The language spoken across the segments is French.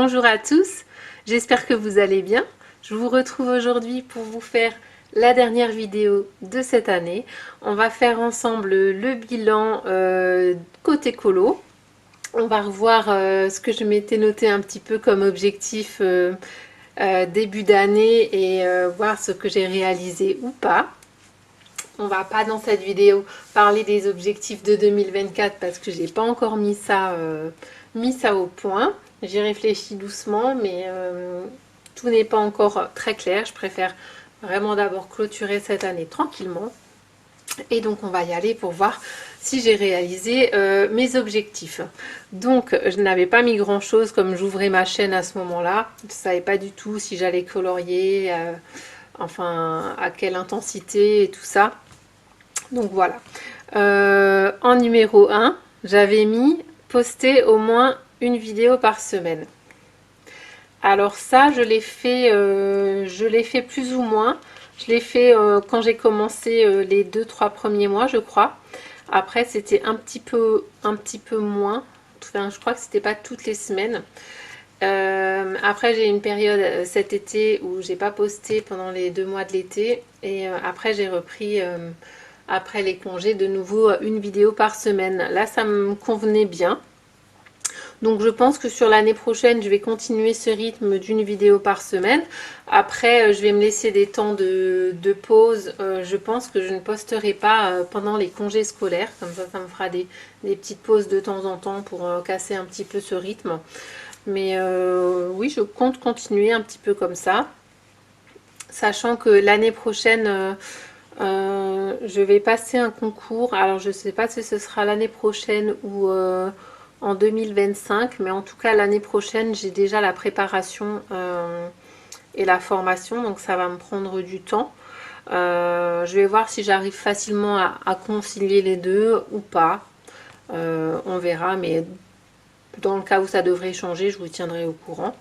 Bonjour à tous, j'espère que vous allez bien. Je vous retrouve aujourd'hui pour vous faire la dernière vidéo de cette année. On va faire ensemble le bilan côté colo. On va revoir ce que je m'étais noté un petit peu comme objectif début d'année et voir ce que j'ai réalisé ou pas. On va pas dans cette vidéo parler des objectifs de 2024 parce que j'ai pas encore mis ça au point. J'y réfléchis doucement, mais tout n'est pas encore très clair. Je préfère vraiment d'abord clôturer cette année tranquillement. Et donc on va y aller pour voir si j'ai réalisé mes objectifs. Donc je n'avais pas mis grand chose comme j'ouvrais ma chaîne à ce moment-là. Je ne savais pas du tout si j'allais colorier, enfin à quelle intensité et tout ça. Donc voilà. En numéro 1, j'avais mis poster au moins une vidéo par semaine. Alors ça, je l'ai fait plus ou moins. Je l'ai fait quand j'ai commencé les 2-3 premiers mois, je crois. Après, c'était un petit peu moins. Enfin, je crois que c'était pas toutes les semaines. Après, j'ai eu une période cet été où j'ai pas posté pendant les 2 mois de l'été. Et après, j'ai repris après les congés de nouveau une vidéo par semaine. Là, ça me convenait bien. Donc je pense que sur l'année prochaine, je vais continuer ce rythme d'une vidéo par semaine. Après, je vais me laisser des temps de pause. Je pense que je ne posterai pas pendant les congés scolaires. Comme ça me fera des petites pauses de temps en temps pour casser un petit peu ce rythme. Mais oui, je compte continuer un petit peu comme ça. Sachant que l'année prochaine, je vais passer un concours. Alors je ne sais pas si ce sera l'année prochaine ou en 2025, mais en tout cas l'année prochaine j'ai déjà la préparation et la formation, donc ça va me prendre du temps. Je vais voir si j'arrive facilement à concilier les deux ou pas. On verra, mais dans le cas où ça devrait changer, je vous tiendrai au courant.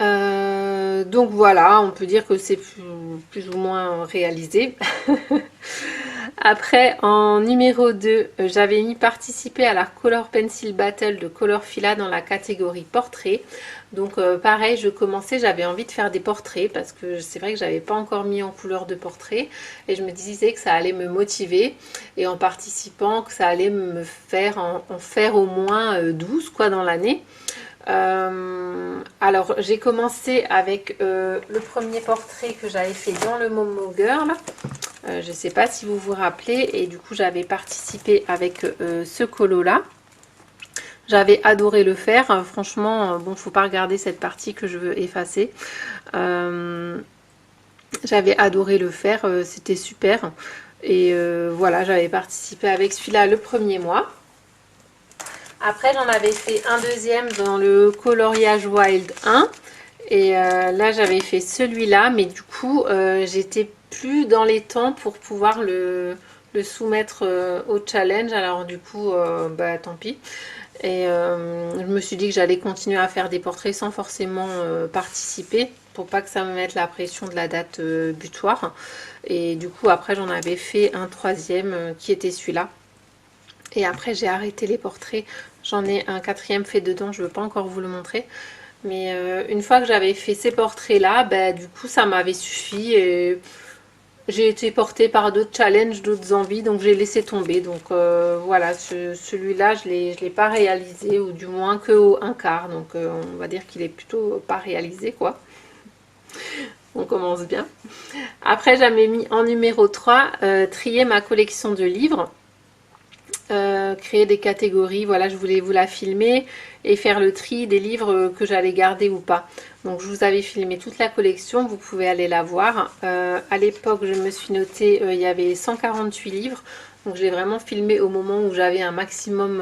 Donc voilà, on peut dire que c'est plus ou moins réalisé. Après, en numéro 2, j'avais mis participer à la Color Pencil Battle de Colorfila dans la catégorie portrait. Donc pareil, j'avais envie de faire des portraits parce que c'est vrai que j'avais pas encore mis en couleur de portrait et je me disais que ça allait me motiver et en participant que ça allait me faire en faire au moins 12 quoi dans l'année. Alors j'ai commencé avec le premier portrait que j'avais fait dans le Momo Girl. Je ne sais pas si vous vous rappelez, et du coup j'avais participé avec ce colo là. J'avais adoré le faire, franchement, bon, faut pas regarder cette partie que je veux effacer. J'avais adoré le faire, c'était super. Et voilà, j'avais participé avec celui-là le premier mois. Après, j'en avais fait un deuxième dans le coloriage Wild 1. Et là, j'avais fait celui-là, mais du coup, j'étais plus dans les temps pour pouvoir le soumettre au challenge. Alors du coup, bah tant pis. Et je me suis dit que j'allais continuer à faire des portraits sans forcément participer, pour pas que ça me mette la pression de la date butoir. Et du coup, après, j'en avais fait un troisième qui était celui-là. Et après, j'ai arrêté les portraits. J'en ai un quatrième fait dedans, je ne veux pas encore vous le montrer. Mais une fois que j'avais fait ces portraits-là, bah, du coup, ça m'avait suffi. Et j'ai été portée par d'autres challenges, d'autres envies, donc j'ai laissé tomber. Donc voilà, celui-là, je ne l'ai pas réalisé, ou du moins qu'au un quart. Donc on va dire qu'il est plutôt pas réalisé, quoi. On commence bien. Après, j'avais mis en numéro 3, trier ma collection de livres. Créer des catégories, voilà, je voulais vous la filmer et faire le tri des livres que j'allais garder ou pas. Donc je vous avais filmé toute la collection, vous pouvez aller la voir. À l'époque, je me suis notée, il y avait 148 livres, donc je l'ai vraiment filmé au moment où j'avais un maximum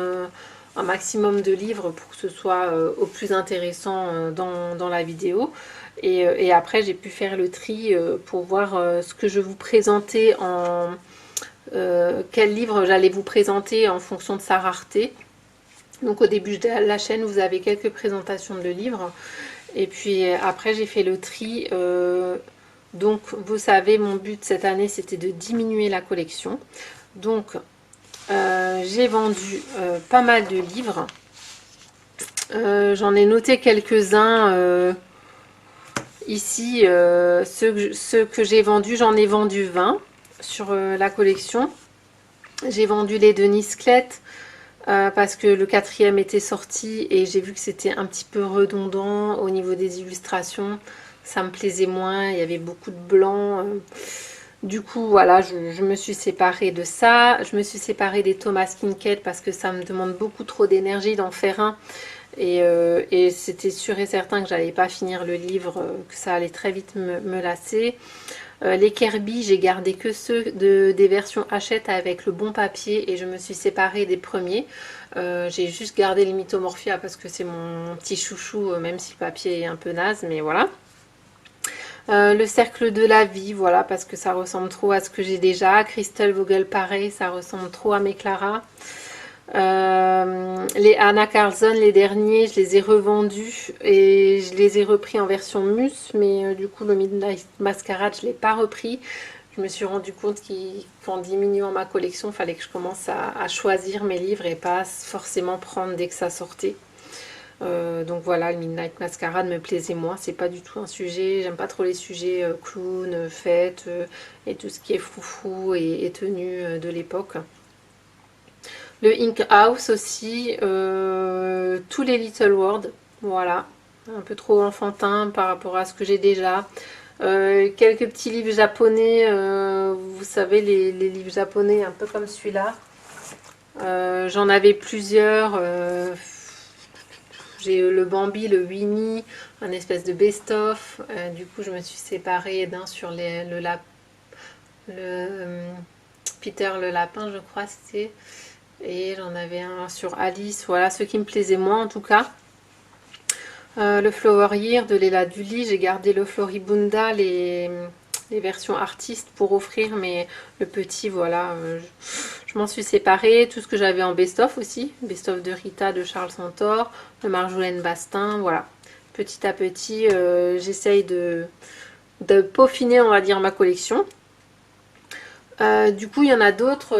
de livres pour que ce soit au plus intéressant dans la vidéo. Et après, j'ai pu faire le tri pour voir ce que je vous présentais quel livre j'allais vous présenter en fonction de sa rareté. Donc au début de la chaîne, vous avez quelques présentations de livres. Et puis après, j'ai fait le tri. Donc vous savez, mon but cette année, c'était de diminuer la collection. Donc j'ai vendu pas mal de livres. J'en ai noté quelques-uns ici. Ceux que j'ai vendus, j'en ai vendu 20 sur la collection. J'ai vendu les Denis Clett parce que le quatrième était sorti et j'ai vu que c'était un petit peu redondant au niveau des illustrations. Ça me plaisait moins, il y avait beaucoup de blanc. Du coup, voilà, je me suis séparée de ça. Je me suis séparée des Thomas Kinkade parce que ça me demande beaucoup trop d'énergie d'en faire un. Et c'était sûr et certain que j'allais pas finir le livre, que ça allait très vite me lasser. Les Kirby, j'ai gardé que ceux des versions Hachette avec le bon papier et je me suis séparée des premiers. J'ai juste gardé les Mythomorphia parce que c'est mon petit chouchou, même si le papier est un peu naze, mais voilà. Le cercle de la vie, voilà, parce que ça ressemble trop à ce que j'ai déjà. Crystal Vogel, pareil, ça ressemble trop à mes Clara. Les Anna Carlson, les derniers, je les ai revendus et je les ai repris en version mus, mais du coup le Midnight Masquerade, je ne l'ai pas repris. Je me suis rendu compte qu'en diminuant ma collection, il fallait que je commence à choisir mes livres et pas forcément prendre dès que ça sortait. Donc voilà, le Midnight Masquerade me plaisait moins, c'est pas du tout un sujet, j'aime pas trop les sujets clown, fête et tout ce qui est foufou et tenue de l'époque. Le Ink House aussi, tous les Little World, voilà, un peu trop enfantin par rapport à ce que j'ai déjà. Quelques petits livres japonais, vous savez, les livres japonais un peu comme celui-là. J'en avais plusieurs. J'ai le Bambi, le Winnie, un espèce de best-of. Du coup, je me suis séparée d'un sur Peter le lapin, je crois c'était. Et j'en avais un sur Alice. Voilà, ceux qui me plaisaient moins en tout cas. Le Flower Year de Léla Dully. J'ai gardé le Floribunda, les versions artistes pour offrir, mais le petit, voilà, je m'en suis séparée. Tout ce que j'avais en best-of aussi, best-of de Rita, de Charles Santor, de Marjolaine Bastin, voilà. Petit à petit, j'essaye de peaufiner, on va dire, ma collection. Du coup, il y en a d'autres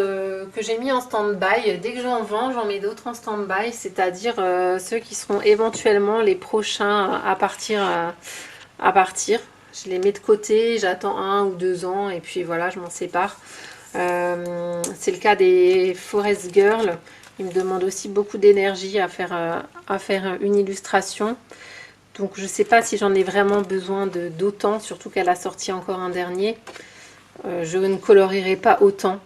que j'ai mis en stand-by. Dès que j'en vends, j'en mets d'autres en stand-by, c'est-à-dire ceux qui seront éventuellement les prochains à partir. Je les mets de côté, j'attends 1 ou 2 ans et puis voilà, je m'en sépare. C'est le cas des Forest Girl. Ils me demandent aussi beaucoup d'énergie à faire une illustration. Donc je ne sais pas si j'en ai vraiment besoin d'autant, surtout qu'elle a sorti encore un dernier. Je ne colorierai pas autant.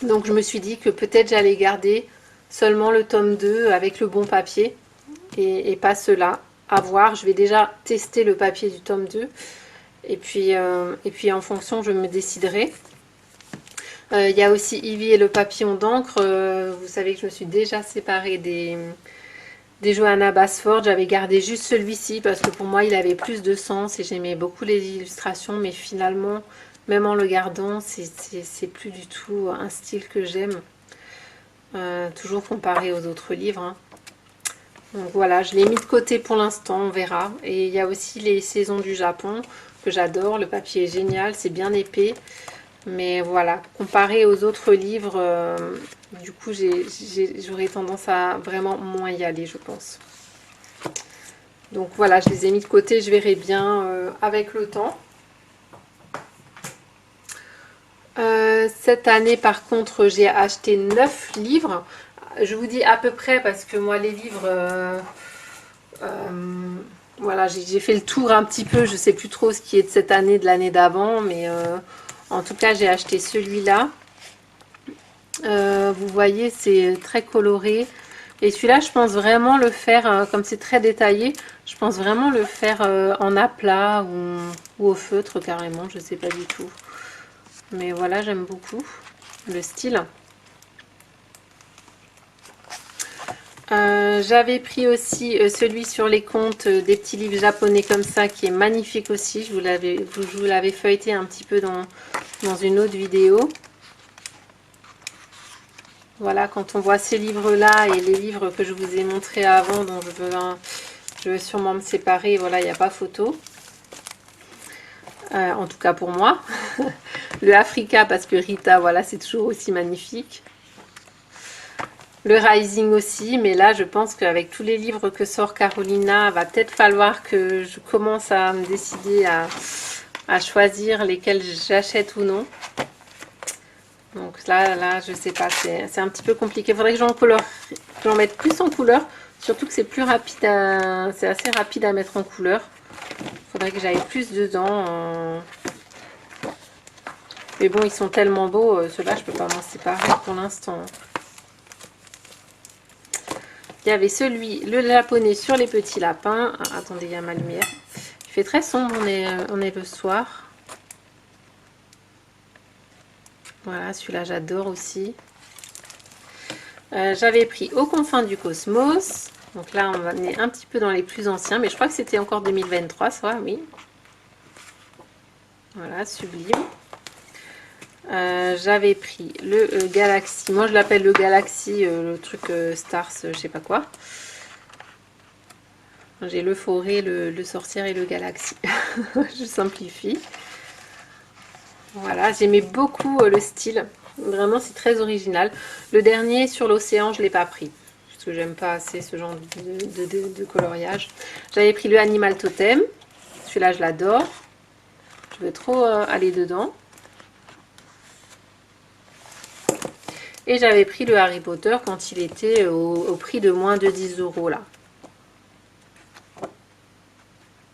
Donc je me suis dit que peut-être j'allais garder seulement le tome 2 avec le bon papier et pas ceux-là. À voir, je vais déjà tester le papier du tome 2 et puis en fonction je me déciderai. Il y a aussi Ivy et le papillon d'encre. Vous savez que je me suis déjà séparée des Johanna Basford. J'avais gardé juste celui-ci parce que pour moi il avait plus de sens et j'aimais beaucoup les illustrations, mais finalement même en le gardant c'est plus du tout un style que j'aime, toujours comparé aux autres livres, hein. Donc voilà, je l'ai mis de côté pour l'instant, on verra. Et il y a aussi les saisons du Japon que j'adore, le papier est génial, c'est bien épais. Mais voilà, comparé aux autres livres, du coup j'aurais tendance à vraiment moins y aller, je pense. Donc voilà, je les ai mis de côté, je verrai bien avec le temps. Cette année par contre j'ai acheté 9 livres. Je vous dis à peu près parce que moi les livres, voilà, j'ai fait le tour un petit peu, je sais plus trop ce qui est de cette année, de l'année d'avant, mais en tout cas j'ai acheté celui-là. Vous voyez, c'est très coloré. Et celui-là, je pense vraiment le faire, comme c'est très détaillé, je pense vraiment le faire en aplat ou au feutre carrément, je sais pas du tout. Mais voilà, j'aime beaucoup le style. J'avais pris aussi celui sur les contes des petits livres japonais comme ça, qui est magnifique aussi. Je vous l'avais feuilleté un petit peu dans une autre vidéo. Voilà, quand on voit ces livres-là et les livres que je vous ai montrés avant, dont je veux sûrement me séparer, voilà, il n'y a pas photo. En tout cas pour moi. Le Africa, parce que Rita, voilà, c'est toujours aussi magnifique. Le Rising aussi, mais là je pense qu'avec tous les livres que sort Carolina, va peut-être falloir que je commence à me décider à choisir lesquels j'achète ou non. Donc là je sais pas, c'est un petit peu compliqué. Il faudrait que j'en mette plus en couleur, surtout que c'est plus rapide, c'est assez rapide à mettre en couleur. Il faudrait que j'aille plus dedans. Mais bon, ils sont tellement beaux, ceux-là je peux pas m'en séparer pour l'instant. Il y avait le japonais sur les petits lapins. Ah, attendez, il y a ma lumière. Il fait très sombre, on est le soir. Voilà, celui-là j'adore aussi. J'avais pris Aux confins du cosmos. Donc là, on est un petit peu dans les plus anciens, mais je crois que c'était encore 2023, ça, oui. Voilà, sublime. J'avais pris le Galaxy. Moi, je l'appelle le Galaxy, le truc Stars, je sais pas quoi. J'ai le forêt, le sorcière et le Galaxy. Je simplifie. Voilà, j'aimais beaucoup le style. Vraiment, c'est très original. Le dernier sur l'océan, je ne l'ai pas pris. Parce que j'aime pas assez ce genre de coloriage. J'avais pris le Animal Totem. Celui-là, je l'adore. Je veux trop aller dedans. Et j'avais pris le Harry Potter quand il était au prix de moins de 10 € là.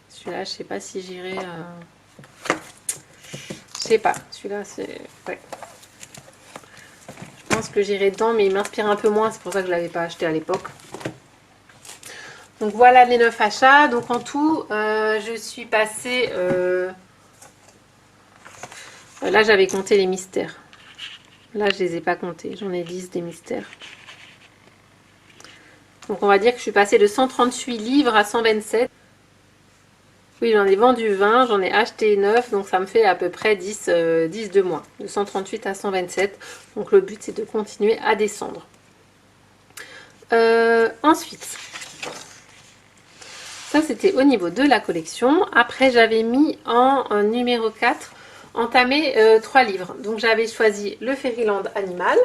Celui-là, je sais pas si j'irai... Je sais pas. Celui-là, c'est... Ouais. Je pense que j'irai dedans, mais il m'inspire un peu moins. C'est pour ça que je ne l'avais pas acheté à l'époque. Donc voilà les 9 achats. Donc en tout, je suis passée... Là, j'avais compté les mystères. Là, je les ai pas comptés. J'en ai 10 des mystères. Donc on va dire que je suis passée de 138 livres à 127. Oui, j'en ai vendu 20, j'en ai acheté 9, donc ça me fait à peu près 10 de moins. De 138 à 127. Donc le but, c'est de continuer à descendre. Ensuite, ça c'était au niveau de la collection. Après, j'avais mis en numéro 4, entamer 3 livres. Donc j'avais choisi le Fairyland Animal,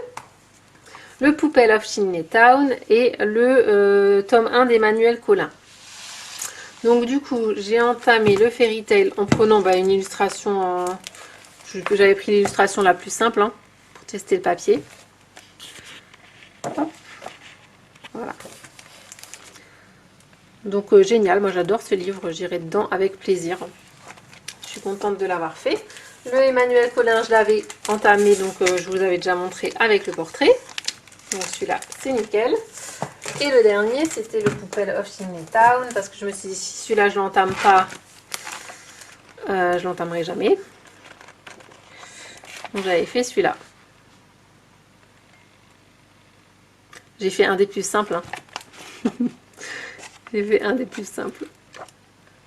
le Poupée of Chimney Town et le tome 1 d'Emmanuel Colin. Donc du coup, j'ai entamé le Fairy Tail en prenant une illustration. J'avais pris l'illustration la plus simple pour tester le papier. Hop. Voilà. Donc génial, moi j'adore ce livre, j'irai dedans avec plaisir. Je suis contente de l'avoir fait. Le Emmanuel Colin, je l'avais entamé, donc je vous avais déjà montré avec le portrait. Donc celui-là, c'est nickel. Et le dernier, c'était le Poupée of Chimney Town, parce que je me suis dit, si celui-là, je l'entame pas, je l'entamerai jamais. Donc j'avais fait celui-là. J'ai fait un des plus simples. J'ai fait un des plus simples.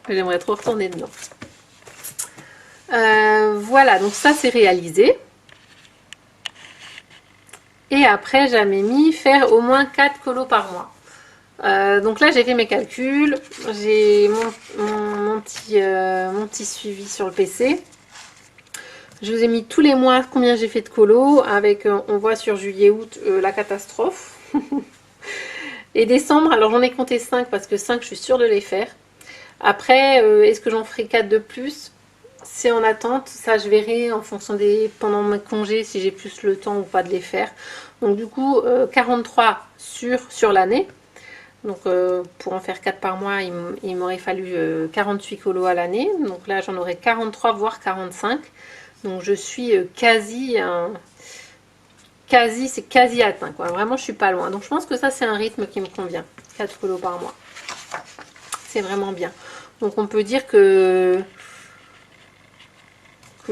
J'aimerais trop retourner dedans. Voilà, donc ça, c'est réalisé. Et après, j'avais mis faire au moins 4 colos par mois. Donc là, j'ai fait mes calculs. J'ai mon petit suivi sur le PC. Je vous ai mis tous les mois combien j'ai fait de colos. Avec, on voit sur juillet-août la catastrophe. Et décembre, alors j'en ai compté 5 parce que 5, je suis sûre de les faire. Après, est-ce que j'en ferai 4 de plus? C'est en attente, ça je verrai en fonction pendant mes congés si j'ai plus le temps ou pas de les faire. Donc du coup 43 sur l'année. Donc pour en faire 4 par mois, il m'aurait fallu 48 colos à l'année. Donc là j'en aurai 43 voire 45. Donc je suis c'est quasi atteint quoi. Vraiment je suis pas loin. Donc je pense que ça c'est un rythme qui me convient. 4 colos par mois. C'est vraiment bien. Donc on peut dire que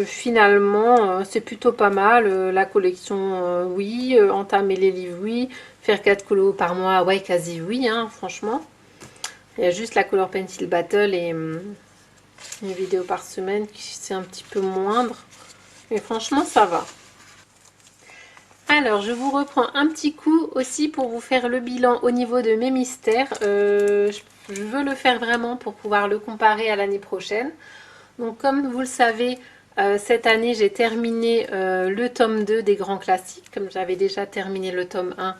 finalement c'est plutôt pas mal. La collection oui, entamer les livres oui, faire 4 colos par mois ouais quasi oui franchement. Il y a juste la Color Pencil Battle et une vidéo par semaine qui c'est un petit peu moindre, mais franchement ça va. Alors je vous reprends un petit coup aussi pour vous faire le bilan au niveau de mes mystères. Je veux le faire vraiment pour pouvoir le comparer à l'année prochaine. Donc comme vous le savez, cette année j'ai terminé le tome 2 des grands classiques. Comme j'avais déjà terminé le tome 1,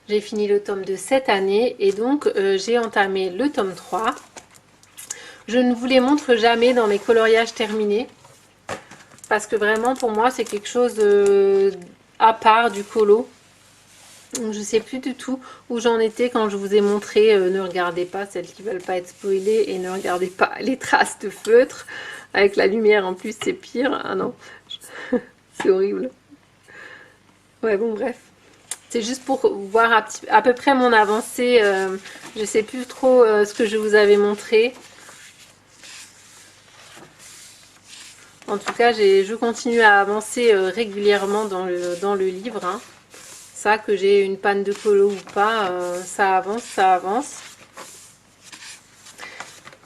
j'ai fini le tome 2 cette année et donc j'ai entamé le tome 3. Je ne vous les montre jamais dans mes coloriages terminés parce que vraiment pour moi c'est quelque chose à part du colo. Donc, je sais plus du tout où j'en étais quand je vous ai montré ne regardez pas celles qui veulent pas être spoilées et ne regardez pas les traces de feutre. Avec la lumière en plus c'est pire. Ah non, c'est horrible. Ouais bon bref. C'est juste pour voir à peu près mon avancée. Je sais plus trop ce que je vous avais montré. En tout cas, je continue à avancer régulièrement dans le livre. Hein. Ça, que j'ai une panne de colo ou pas, ça avance, ça avance.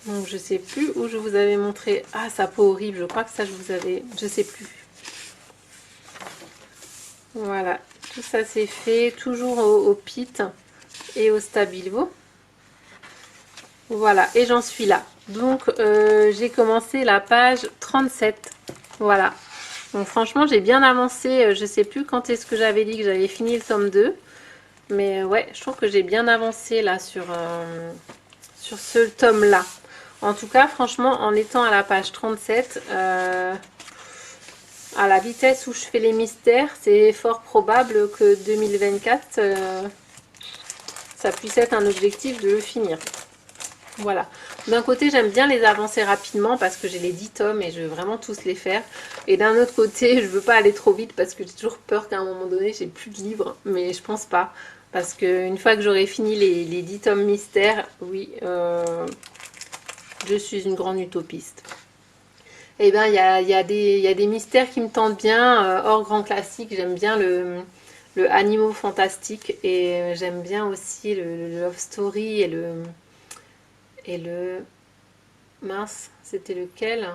Donc, je sais plus où je vous avais montré. Ah, sa peau horrible, je crois que ça, je vous avais... Je sais plus. Voilà, tout ça c'est fait, toujours au pit et au stabilo. Voilà, et j'en suis là. Donc, j'ai commencé la page 37. Voilà. Donc, franchement, j'ai bien avancé. Je sais plus quand est-ce que j'avais dit que j'avais fini le tome 2. Mais ouais, je trouve que j'ai bien avancé là sur ce tome-là. En tout cas, franchement, en étant à la page 37, à la vitesse où je fais les mystères, c'est fort probable que 2024, ça puisse être un objectif de le finir. Voilà. D'un côté, j'aime bien les avancer rapidement parce que j'ai les 10 tomes et je veux vraiment tous les faire. Et d'un autre côté, je veux pas aller trop vite parce que j'ai toujours peur qu'à un moment donné, j'ai plus de livres. Mais je pense pas. Parce qu'une fois que j'aurai fini les 10 tomes mystères, oui, je suis une grande utopiste. Et bien, il y a des mystères qui me tentent bien, hors grand classique. J'aime bien le animaux fantastique et j'aime bien aussi le love story et le mince, c'était lequel?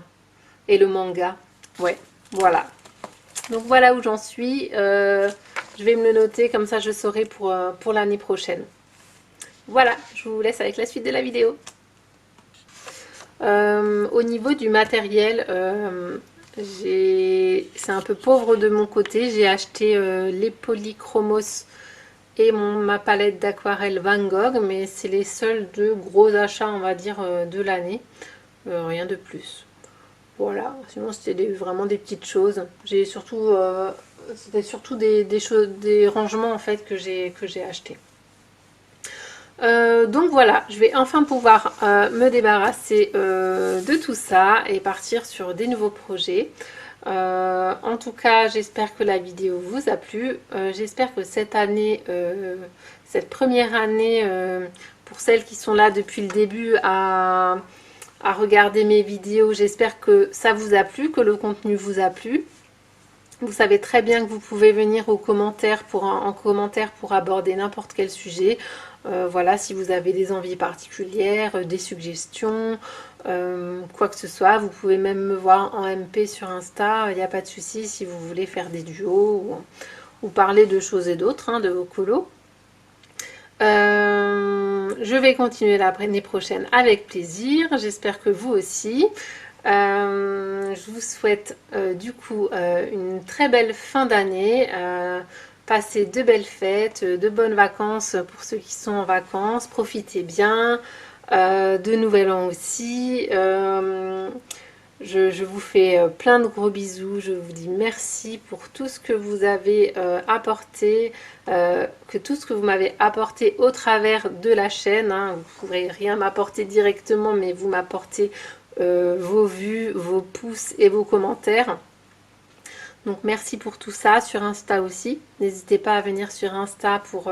Et le manga. Ouais, voilà. Donc voilà où j'en suis. Je vais me le noter, comme ça je saurai pour l'année prochaine. Voilà, je vous laisse avec la suite de la vidéo. Au niveau du matériel, c'est un peu pauvre de mon côté. J'ai acheté les polychromos et ma palette d'aquarelle Van Gogh, mais c'est les seuls deux gros achats, on va dire, de l'année. Rien de plus. Voilà, sinon c'était vraiment des petites choses. J'ai surtout, c'était surtout des rangements en fait que j'ai acheté. Donc voilà, je vais enfin pouvoir me débarrasser de tout ça et partir sur des nouveaux projets. En tout cas, j'espère que la vidéo vous a plu. J'espère que cette année, cette première année, pour celles qui sont là depuis le début à regarder mes vidéos, j'espère que ça vous a plu, que le contenu vous a plu. Vous savez très bien que vous pouvez venir en commentaire pour aborder n'importe quel sujet. Voilà, si vous avez des envies particulières, des suggestions, quoi que ce soit. Vous pouvez même me voir en MP sur Insta, il n'y a pas de souci si vous voulez faire des duos ou parler de choses et d'autres, hein, de vos colos. Je vais continuer l'année prochaine avec plaisir. J'espère que vous aussi. Je vous souhaite du coup une très belle fin d'année. Passez de belles fêtes, de bonnes vacances pour ceux qui sont en vacances. Profitez bien. De nouvel an aussi. Je vous fais plein de gros bisous. Je vous dis merci pour tout ce que vous avez apporté, que tout ce que vous m'avez apporté au travers de la chaîne. Hein. Vous ne pourrez rien m'apporter directement, mais vous m'apportez vos vues, vos pouces et vos commentaires. Donc merci pour tout ça, sur Insta aussi. N'hésitez pas à venir sur Insta pour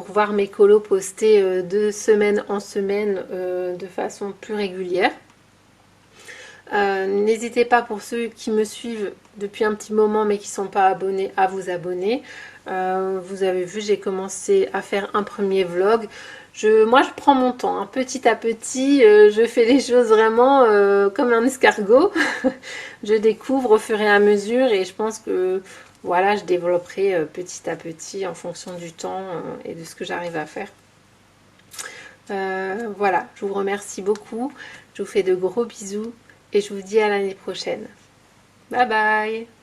voir mes colos postés de semaine en semaine de façon plus régulière. N'hésitez pas, pour ceux qui me suivent depuis un petit moment mais qui ne sont pas abonnés, à vous abonner. Vous avez vu, j'ai commencé à faire un premier vlog. Moi je prends mon temps, hein. Petit à petit, je fais les choses vraiment comme un escargot. Je découvre au fur et à mesure et je pense que voilà, je développerai petit à petit en fonction du temps et de ce que j'arrive à faire. Voilà, je vous remercie beaucoup. Je vous fais de gros bisous et je vous dis à l'année prochaine. Bye bye!